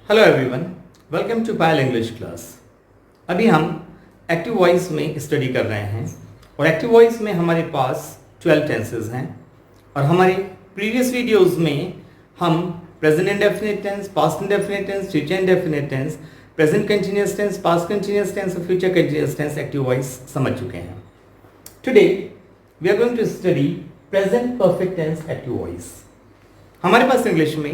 Hello everyone, welcome to Payal English class. अभी हम active voice में स्टडी कर रहे हैं और एक्टिव वॉइस में हमारे पास 12 टेंसेस हैं और हमारे प्रीवियस वीडियोस में हम present indefinite tense, past indefinite tense, future indefinite tense, present continuous tense, past continuous tense और future continuous tense active voice समझ चुके हैं। Today we are going to study present perfect tense active voice. हमारे पास English में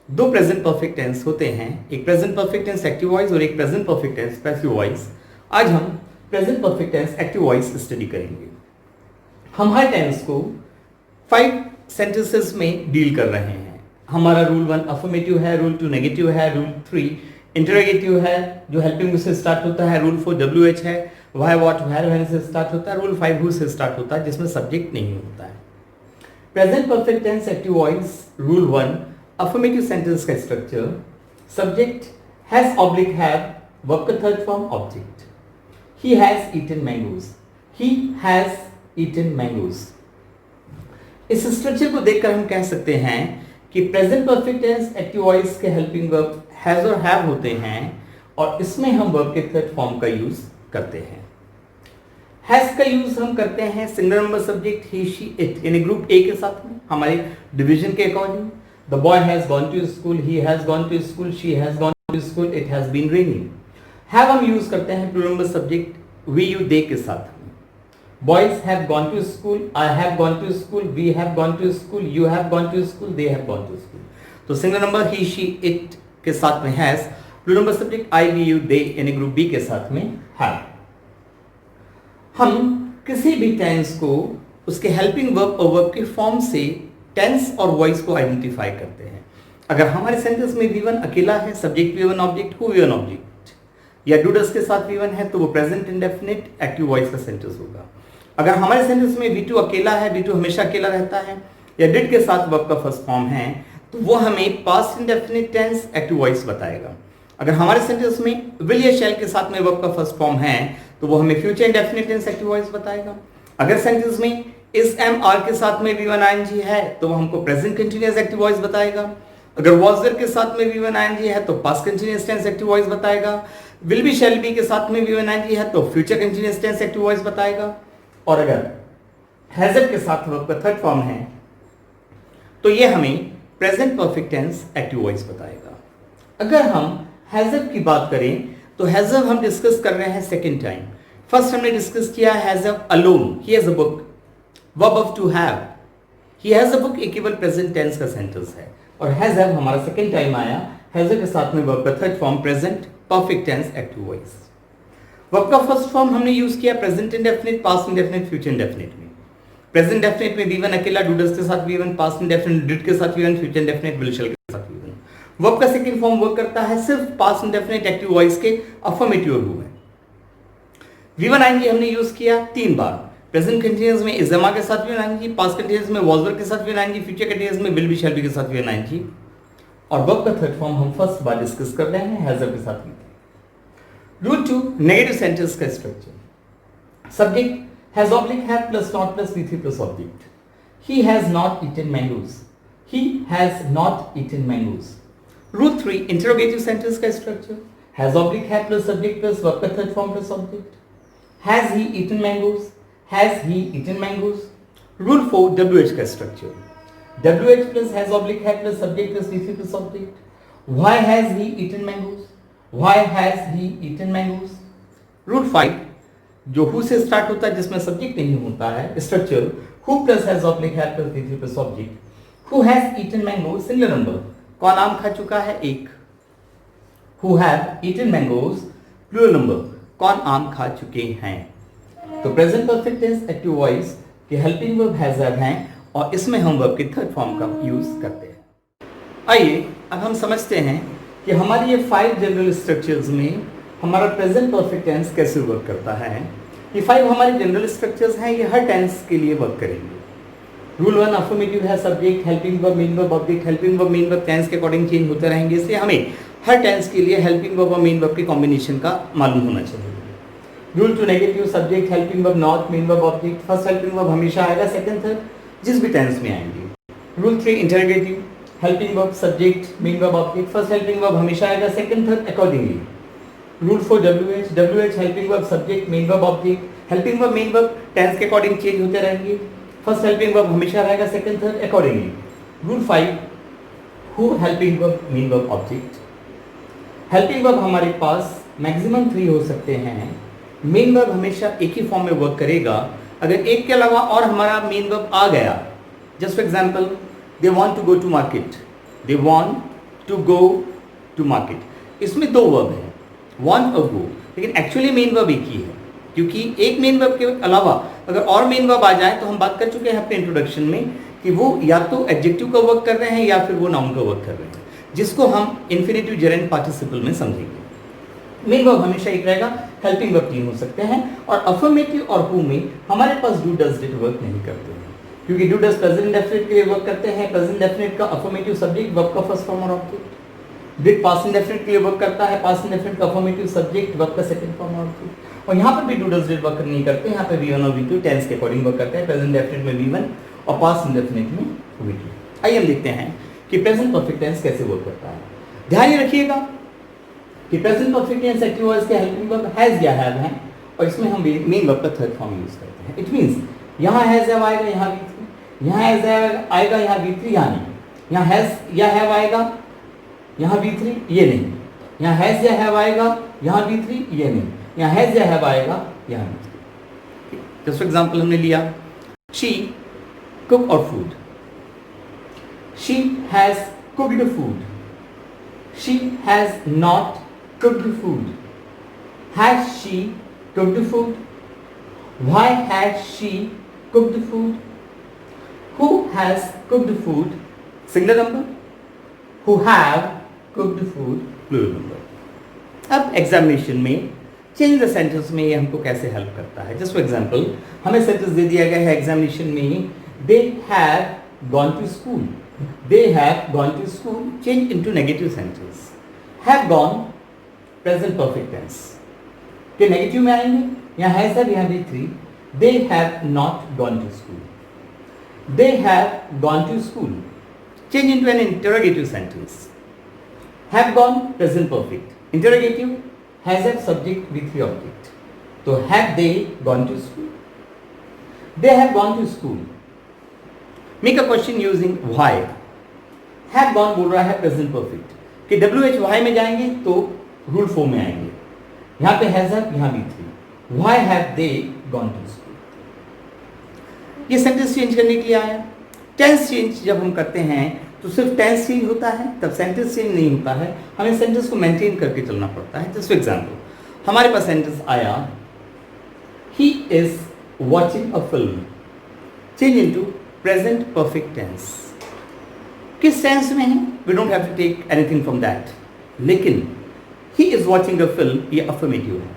दो present perfect tense होते हैं, एक present perfect tense active voice और एक present perfect tense passive voice. आज हम present perfect tense active voice study करेंगे। हम हर टेंस को 5 सेंटेंसेस में डील कर रहे हैं। हमारा रूल 1 अफर्मेटिव है, रूल 2 नेगेटिव है, रूल 3 इंटरोगेटिव है जो हेल्पिंग से स्टार्ट होता है, रूल 4 WH है, व्हाई व्हाट वेयर व्हेन से स्टार्ट होता है, रूल 5 हु से स्टार्ट होता है जिसमें सब्जेक्ट नहीं होता है। Present perfect tense active voice rule 1 affirmative sentence का structure, subject has oblique have, verb का third form object. He has eaten mangoes, he has eaten mangoes. इस स्ट्रक्चर को देखकर हम कह सकते हैं कि present perfect tense active voice के हेल्पिंग वर्ब हैज और हैव होते हैं और इसमें हम वर्ब के थर्ड फॉर्म का यूज करते हैं। हैज का यूज हम करते हैं singular number subject he, she, it यानी ग्रुप ए के साथ में हमारे डिवीजन के according. The boy has gone to school, he has gone to school, she has gone to school, it has been raining. Have हम use करते हैं plural number subject we, you, they के साथ में। Boys have gone to school, I have gone to school, we have gone to school, you have gone to school, they have gone to school। तो single number he, she, it के साथ में has, plural number subject I, we, you, they यानी group B के साथ में have। हम किसी भी टेंस को उसके हेल्पिंग वर्ब और वर्ब के फॉर्म से टेंस और वॉइस को आइडेंटिफाई करते हैं। अगर हमारे सेंटेंस में V1 अकेला है, subject V1 object, who V1 object या डू डज के साथ V1 है तो वो प्रेजेंट इंडेफिनिट एक्टिव वॉइस का सेंटेंस होगा। अगर हमारे सेंटेंस में V2 अकेला है, V2 हमेशा अकेला रहता है या डिड के साथ वर्ब का फर्स्ट फॉर्म है तो वो हमें past indefinite tense active voice बताएगा। अगर हमारे सेंटेंस में विल या शैल के साथ में वर्ब का फर्स्ट फॉर्म है तो वो हमें future indefinite tense active voice बताएगा। अगर सेंटेंस में इस एम आर के साथ में V1 ING है तो वो हमको प्रेजेंट कंटीन्यूअस एक्टिव वॉइस बताएगा। अगर was there के साथ में V1 ING है तो past continuous tense active voice बताएगा। will be shall be के साथ में V1 ING है तो future continuous tense active voice बताएगा। और अगर has के साथ वर्ब का थर्ड फॉर्म है तो ये हमें present perfect tense active voice बताएगा। अगर हम has की बात करें तो has हम डिस्कस कर रहे हैं सेकेंड टाइम। फर्स्ट हमने डिस्कस किया has alone, he has a book, verb of to have, he has a book एक केवल प्रेजेंट टेंस का सेंटेंस है और has have हमारा सेकेंड टाइम आया, has के साथ में वर्ब का third form present perfect tense active voice. Verb का फर्स्ट फॉर्म हमने यूज किया present indefinite, past indefinite, future indefinite में। प्रेजेंट इंडेफिनिट में V1 अकेला, डू डज के साथ V1, पास्ट इंडेफिनिट डिड के साथ V1, फ्यूचर इंडेफिनिट विल शैल के साथ V1। वर्ब का सेकेंड फॉर्म वर्क करता है सिर्फ पास्ट इंडेफिनिट एक्टिव वॉइस के अफर्मेटिव रूप में। V1 ING हमने यूज किया 3 बार। प्रेजेंट कंटीन्यूअस में इज के साथ V1 ING, पास्ट कंटीन्यूअस में was were के साथ V1 ING, फ्यूचर कंटीन्यूअस में will be shall be के साथ V1 ING और वर्ब का थर्ड फॉर्म हम फर्स्ट बार डिस्कस कर रहे हैं has के साथ V। रूल 2 नेगेटिव सेंटेंस का structure, subject has oblique have plus not plus V3 plus object. He has not eaten mangoes, he has not eaten mangoes. Rule 3 interrogative sentence का structure, has oblique have plus subject plus verb का third form plus object. Has he eaten mangoes, has he eaten mangoes? Rule 4 WH का structure, WH plus has oblique have plus subject plus V3 plus object। Why has he eaten mangoes? Why has he eaten mangoes? Rule 5 जो who से start होता है जिसमें subject नहीं होता है, structure who plus has oblique have plus V3 plus object। Who has eaten mangoes singular number, कौन आम खा चुका है? एक। Who have eaten mangoes plural number, कौन आम खा चुके हैं? तो present perfect tense active voice के हेल्पिंग वर्ब हैज हैव हैं और इसमें हम वर्ब के थर्ड फॉर्म का यूज करते हैं। आइए अब हम समझते हैं कि हमारी ये 5 जनरल स्ट्रक्चर्स में हमारा प्रेजेंट परफेक्ट टेंस कैसे वर्क करता है। ये 5 हमारे जनरल स्ट्रक्चर्स हैं, ये हर टेंस के लिए वर्क करेंगे। रूल 1 अफर्मेटिव है, subject helping verb main verb object, helping verb main verb tense के अकॉर्डिंग चेंज होते रहेंगे, इसलिए हमें हर टेंस के लिए हेल्पिंग वर्ब और मेन वर्ब के कॉम्बिनेशन का मालूम होना चाहिए। Rule 2 negative, subject helping verb not main verb object, first helping verb हमेशा आएगा, सेकंड थर्ड जिस भी टेंस में आएंगे। Rule 3 interrogative, helping verb subject main verb object, first helping verb हमेशा आएगा, second third accordingly. Rule for WH helping verb subject main verb object, helping verb main verb tense के according change होते रहेंगे, first helping verb हमेशा रहेगा, second third accordingly. Rule 5 who helping verb main verb object. Helping verb हमारे पास maximum 3 हो सकते हैं, मेन वर्ब हमेशा एक ही फॉर्म में वर्क करेगा। अगर एक के अलावा और हमारा मेन वर्ब आ गया, just for example they want to go to market, they want to go to market, इसमें 2 वर्ब है, वांट और गो, लेकिन एक्चुअली मेन वर्ब एक ही है, क्योंकि एक मेन वर्ब के अलावा अगर और मेन वर्ब आ जाए तो हम बात कर चुके हैं अपने इंट्रोडक्शन में कि वो या तो एडजेक्टिव का वर्क कर रहे हैं या फिर वो नाउन का वर्क कर रहे हैं, जिसको हम इन्फिनेटिव जेरेंट पार्टिसिपल में समझेंगे। मेन वर्ब हमेशा एक रहेगा, हेल्पिंग वर्ब 3 हो सकते हैं, और अफर्मेटिव और हु में हमारे पास डू डज डिड वर्क नहीं करते हैं, क्योंकि डू डज प्रेजेंट इंडेफिनिट के लिए वर्क करते हैं, प्रेजेंट इंडेफिनिट का अफर्मेटिव सब्जेक्ट वर्ब का फर्स्ट फॉर्म और ऑब्जेक्ट, डिड पास्ट इंडेफिनिट के लिए वर्क करता है, पास्ट इंडेफिनिट का अफर्मेटिव सब्जेक्ट वर्ब का सेकंड फॉर्म और ऑब्जेक्ट, और यहाँ पर भी डू डज डिड वर्क नहीं करते, यहाँ पे V1 और V2 टेंस के अकॉर्डिंग वर्क करते हैं, प्रेजेंट इंडेफिनिट में V1 और पास्ट इंडेफिनिट में V2। आइए हम देखते हैं कि प्रेजेंट परफेक्ट टेंस कैसे वर्क करता है। ध्यान रखिएगा कि present perfect tense active voice के हेल्पिंग वर्ब हैज या हैव है, और इसमें हम मेन वर्ब का थर्ड फॉर्म यूज करते हैं। इट मींस यहाँ हैज हैव आएगा, यहाँ V3, यहाँ हैज आएगा, यहाँ V3, यहाँ नहीं, यहाँ हैज या हैव आएगा, यहाँ V3, ये नहीं, यहाँ हैज या हैव आएगा, यहाँ V3, ये नहीं, यहाँ हैज या हैव आएगा, यहाँ V3। जस्ट फॉर एग्जांपल हमने लिया शी कुक और food, she has cooked food, she has not cooked food, has she cooked food, why has she cooked food, who has cooked food singular number, who have cooked food plural number। अब examination में change the sentence में ये हमको कैसे help करता है। Just for example हमें sentence दे दिया गया है एग्जामिनेशन में, they have gone to school, they have gone to school, change into negative sentence, have gone present perfect tense के नेगेटिव में आएंगे, यहाँ है सब, यहाँ V3, they have not gone to school, they have gone to school, change into an interrogative sentence, have gone present perfect, interrogative has have subject V3 object, तो have they gone to school, they have gone to school। Make a question using why। have gone बोल रहा है present perfect कि WH why में जाएंगे तो rule 4 में आएंगे, यहाँ पे has have, यहाँ V3, why have they gone to school। ये सेंटेंस चेंज करने के लिए आया। टेंस चेंज जब हम करते हैं तो सिर्फ टेंस चेंज होता है, तब सेंटेंस चेंज नहीं होता है, हमें सेंटेंस को मेंटेन करके चलना पड़ता है। जस्ट फॉर एग्जांपल हमारे पास सेंटेंस आया he is watching a film, change into present perfect tense. किस टेंस में है, we don't have to take anything from that, लेकिन he is watching a film ये अफर्मेटिव है।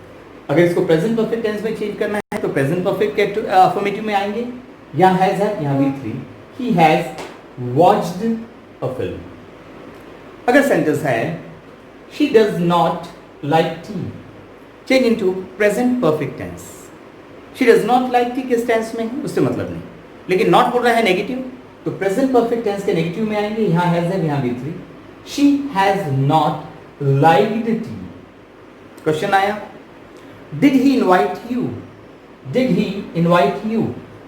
अगर इसको प्रेजेंट परफेक्ट टेंस में चेंज करना है तो प्रेजेंट परफेक्ट के अफर्मेटिव में आएंगे, यहाँ हैज है, यहाँ V3, he has watched a film. अगर सेंटेंस है she does not like tea, change into present perfect tense. She does not like tea किस टेंस में है उससे मतलब नहीं, लेकिन नॉट बोल रहा है नेगेटिव, तो प्रेजेंट परफेक्ट टेंस के नेगेटिव में आएंगे, यहाँ हैज है, यहाँ V3, she has not liked tea. Question आया did he invite you, did he invite you,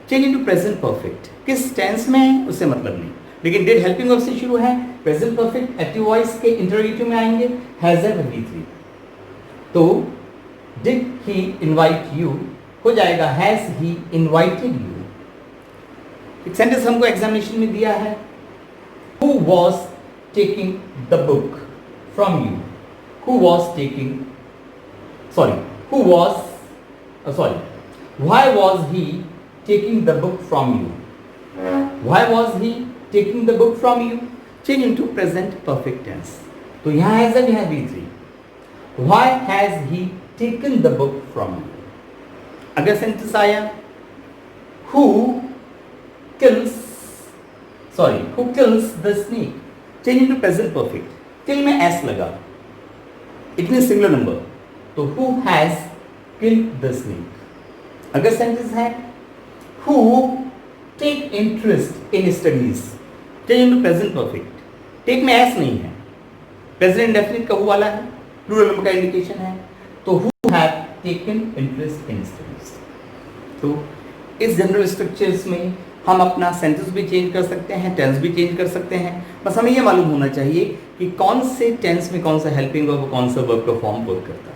change into present perfect, किस टेंस में है उससे मतलब नहीं, लेकिन डिड हेल्पिंग वर्ब से शुरू है, प्रेजेंट परफेक्ट एक्टिव वॉइस के इंटरोगेटिव में आएंगे, हैज है, V3, तो डिड ही इनवाइट यू हो जाएगा हैज ही इनवाइटेड यू। एक सेंटेंस हमको एग्जामिनेशन में दिया है, who was taking the book from you, who was taking, sorry, who was, sorry, why was he taking the book from you, why was he taking the book from you, change into present perfect tense, तो यहाँ has है, यहाँ V3, why has he taken the book from you. अगर sentence आया who kills the snake, change into present perfect, kill में s लगा, it means singular number, तो who has killed the snake। अगर सेंटेंस है who take interest in studies, change into present perfect, take में S नहीं है, present indefinite का who वाला है, प्लूरल नंबर का इंडिकेशन है, तो who have taken interest in studies. तो इस जनरल स्ट्रक्चर्स में हम अपना सेंटेंस भी चेंज कर सकते हैं, टेंस भी चेंज कर सकते हैं। बस हमें ये मालूम होना चाहिए कि कौन से टेंस में कौन सा हेल्पिंग वर्ब, कौन सा वर्ब का फॉर्म वर्क करता है।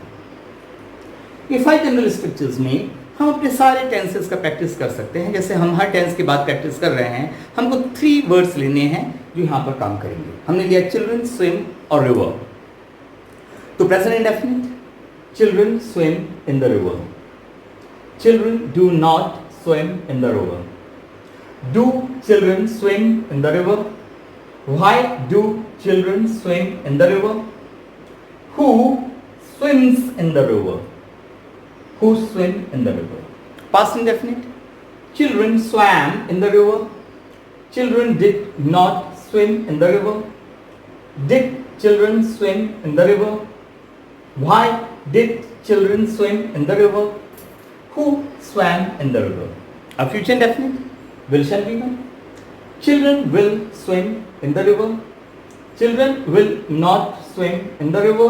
ये 5 जनरल स्ट्रक्चर्स में हम अपने सारे टेंसेस का प्रैक्टिस कर सकते हैं। जैसे हम हर टेंस के बाद प्रैक्टिस कर रहे हैं, हमको 3 वर्ड्स लेने हैं जो यहाँ पर काम करेंगे। हमने लिया चिल्ड्रन, स्विम और रिवर। तो present indefinite, children swim in the river, children do not swim in the river. Do children swim in the river? Why do children swim in the river? Who swims in the river? Who swim in the river? Past indefinite. Children swam in the river. Children did not swim in the river. Did children swim in the river? Why did children swim in the river? Who swam in the river? A future indefinite, will shall be one. Children will swim in the river. Children will not swim in the river.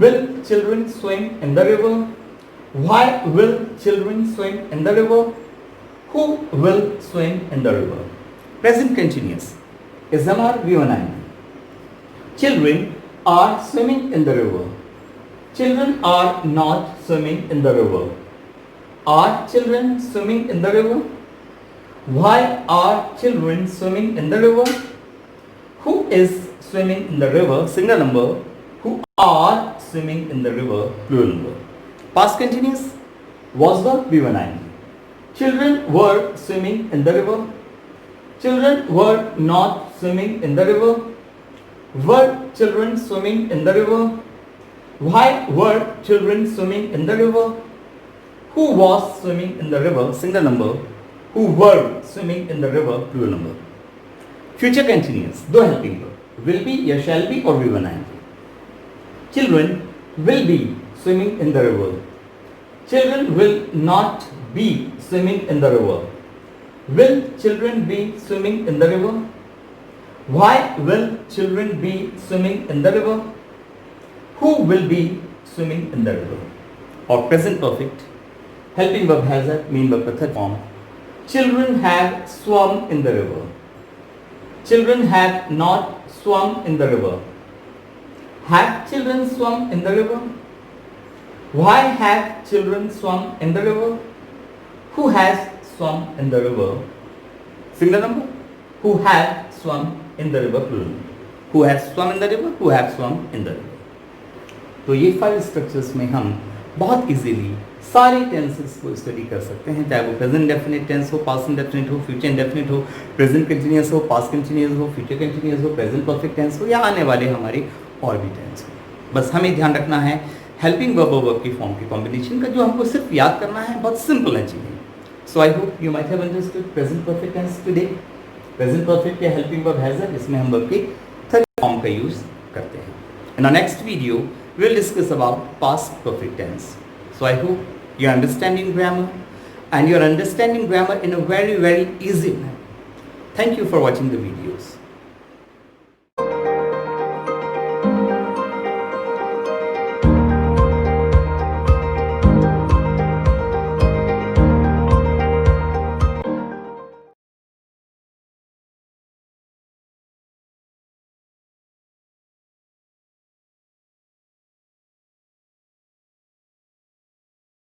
Will children swim in the river? Why will children swim in the river? Who will swim in the river? Present continuous is Zamar V1I. Children are swimming in the river. Children are not swimming in the river. Are children swimming in the river? Why are children swimming in the river? Who is swimming in the river? Singular number. Who are swimming in the river? Plural number. Past continuous was verb V1I. Children were swimming in the river. Children were not swimming in the river. Were children swimming in the river? Why were children swimming in the river? Who was swimming in the river? Singular number. Who were swimming in the river? Plural number. Future continuous. दो helping verb. Will be या shall be और V1I. Children will be swimming in the river. Children will not be swimming in the river. Will children be swimming in the river? Why will children be swimming in the river? Who will be swimming in the river? Or present perfect. Helping verb has a main verb का third form. Children have swum in the river. Children have not swum in the river. Have children swum in the river? Why have children swum in the river? Who has swum in the river? Singular number. Who have swum in the river? Plural. Who has swum in the river? Who have swum in the river. तो ये 5 structures में हम बहुत easily सारे tenses को study कर सकते हैं, चाहे वो प्रेजेंट इंडेफिनिट टेंस हो, पास्ट इंडेफिनिट हो, फ्यूचर इंडेफिनिट हो, प्रेजेंट कंटिन्यूअस हो, पास्ट कंटिन्यूअस हो, फ्यूचर कंटिन्यूअस हो, प्रेजेंट परफेक्ट टेंस हो या आने वाले हमारे और भी टेंस हो। बस हमें ध्यान रखना है हेल्पिंग वर्ब और वर्ब की फॉर्म के कॉम्बिनेशन का, जो हमको सिर्फ याद करना है, बहुत सिंपल है चीज़ें। So I hope you might have understood present perfect tense today. Present perfect या हेल्पिंग वर्ब हैज है, इसमें हम वर्ब की थर्ड फॉर्म का यूज करते हैं। In our next video we will discuss about past perfect tense. So I hope you are understanding grammar and you are understanding grammar in a very easy manner. Thank you for watching the videos.